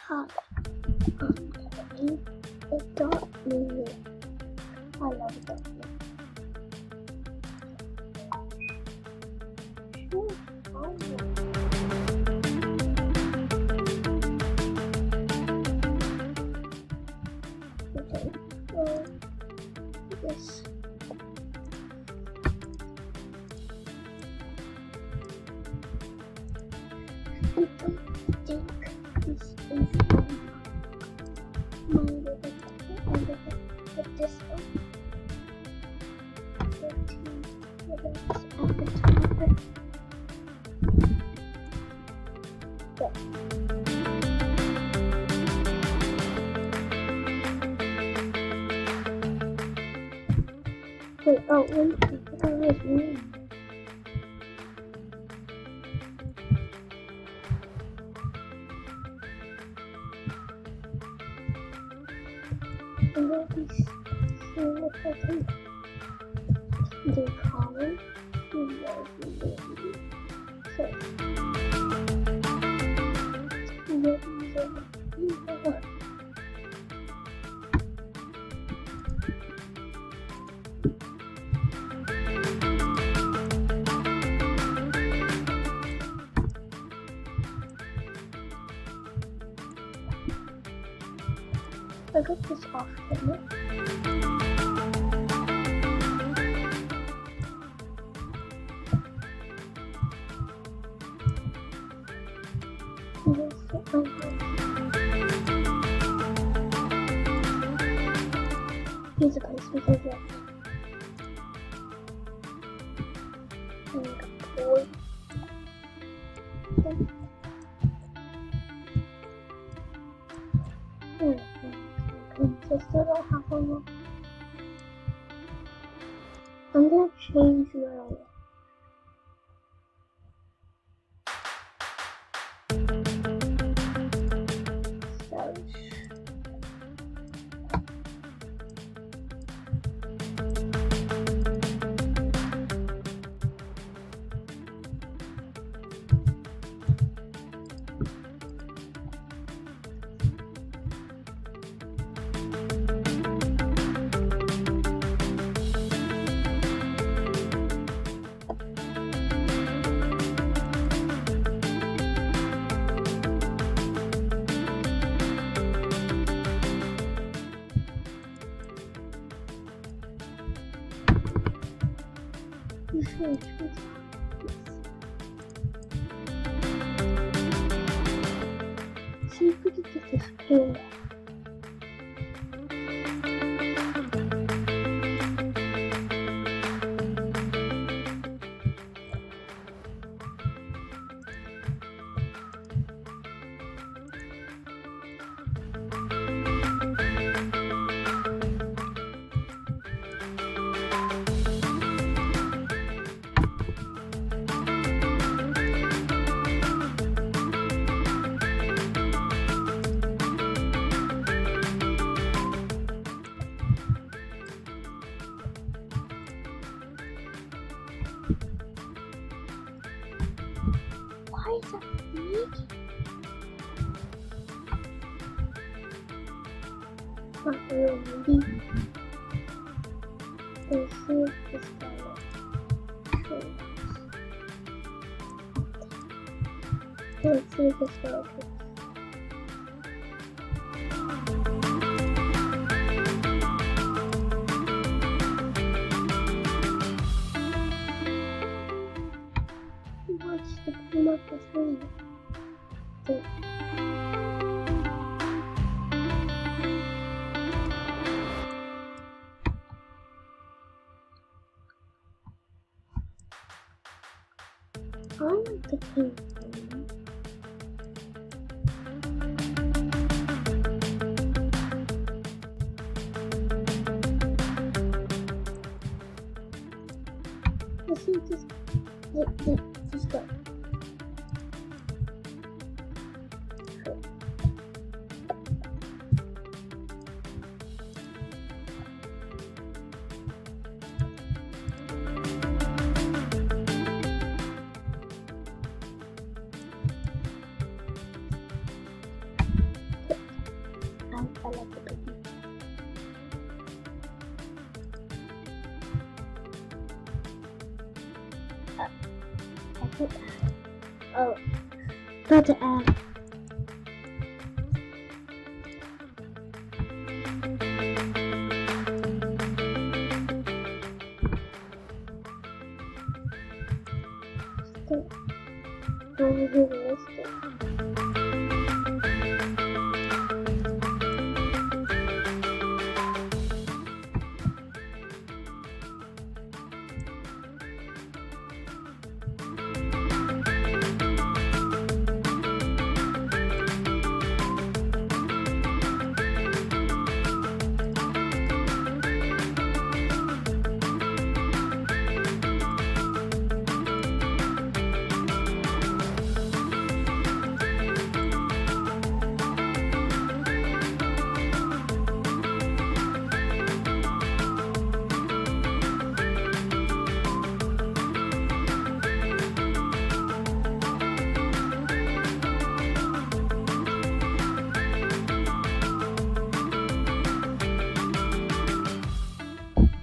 top okay. The dot blue. I love dot blue. Okay, so this. I don't think this is my little put this one. 13 letters at the top. There. Wait, oh, one thing, I was reading. And then we see what I can do column. So, I got this off camera. Here's a place because of boy. Just don't have one. I'm gonna change my see if we can get this pin. Why is that big? Not really. Let's see if this guy works. Let's see if this guy works. What's the point of the thing? I like the pink one. Let's see this. Let's go. like the baby. I put oh, not to add.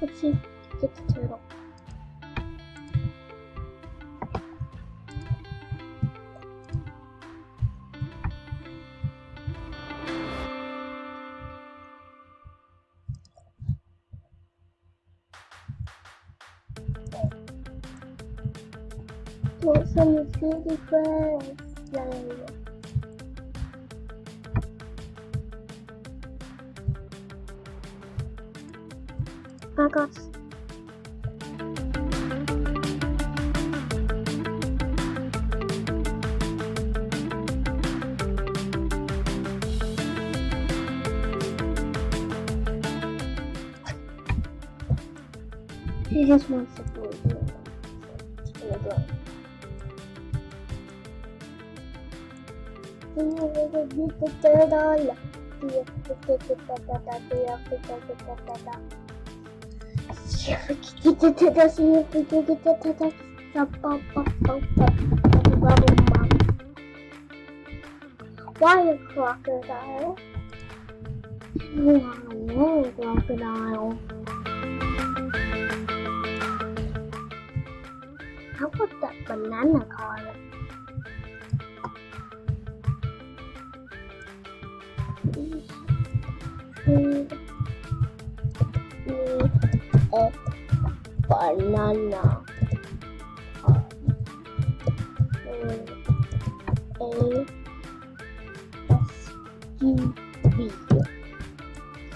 Let's see if we get the turtle. Want some cutie friends? Yay. I got he just wants to play in the ground. Beat the turtle. See if we can get the turtle. See if we can get the turtle. Why a crocodile? Why a crocodile? How about that banana car? Please feed me a banana car. A-S-U-V.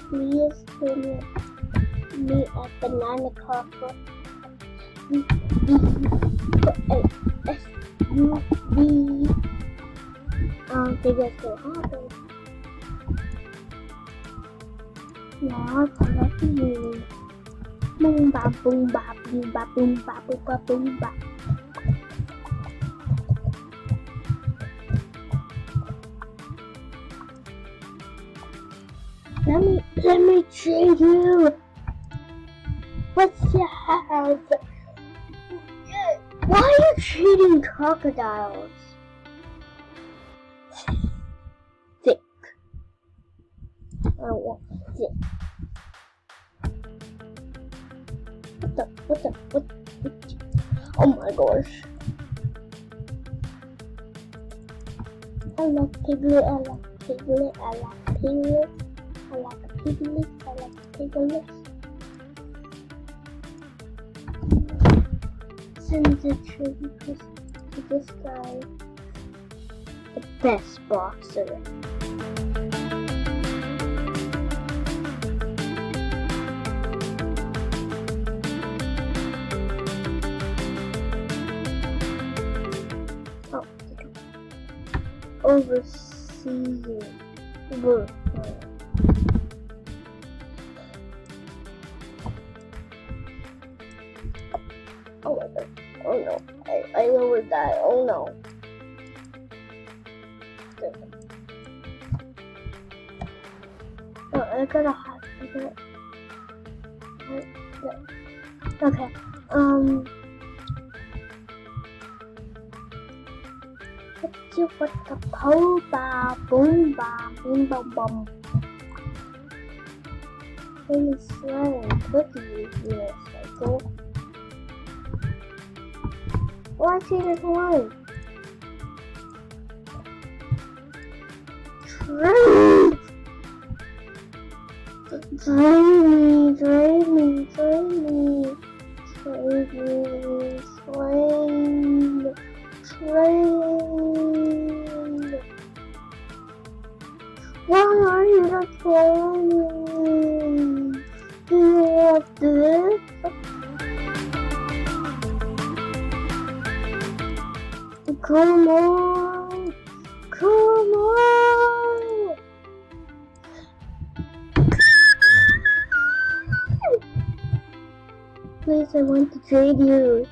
Please feed me a banana car for S-U-V. I don't think that's gonna happen. Now I love you. Boom bap boom bap boom bap boom bap boom bap boom bap. Let me trade you. What's your house? Why are you treating crocodiles? Thick. I don't want thick. What? Oh my gosh. I like Piglet, I like Piglet, I like Piglet, I like Piglet, I like Piglet. Send the tribute to this guy, the best boxer. Overseas. Oh my god. Oh no. I will die. Oh no. Oh, I got a hot. Okay. What the po ba boom ba boom bum bum. Really slow and cookies unicycle. Oh, I see there's one. Train! Train! Train! Train! Train! Train! Train! Why are you the train? Do you want this? Come on! Come on! Please, I want to trade you.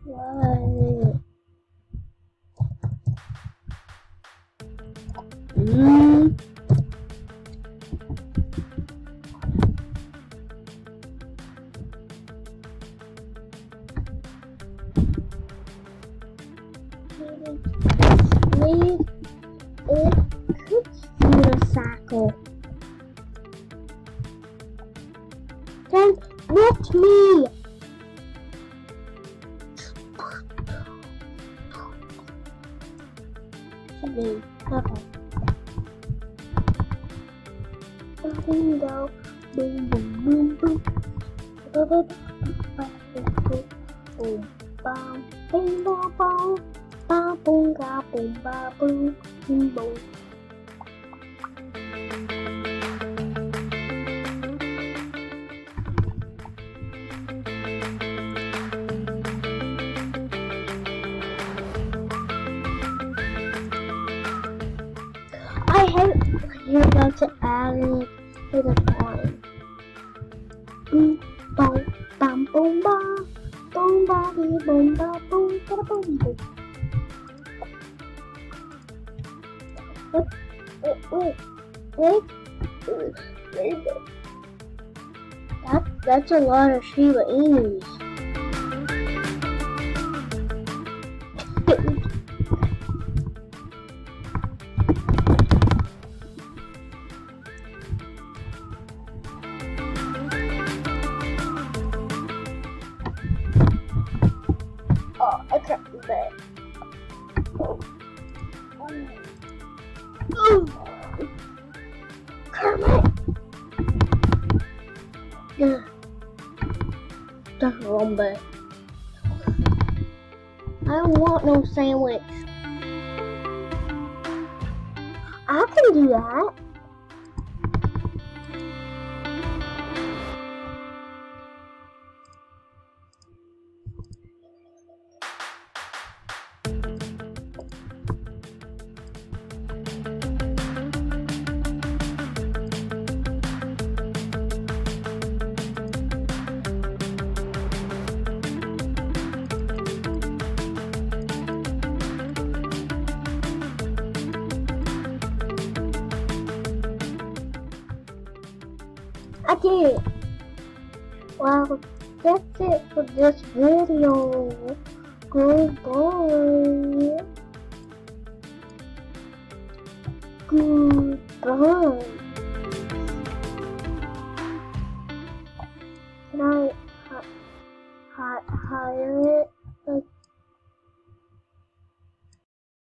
Why? Please, it could unicycle. Then let me. Okay. Bingo, boom, boom, boom, boom. Boom, bam, bing, bam, bam, bam, boom, ga, boom, ba, boom, boom, boom. You're about to add it to the point. Boom, boom, bam, boom, ba, boom, ba, dee, boom, ba, boom, ba, boom, boom. Wait. That's a lot of Shiba Inus. Oh, I can't do that. Kermit! Yeah. That's wrong, but I don't want no sandwich. I can do that. I did. Well, that's it for this video. Goodbye. Goodbye.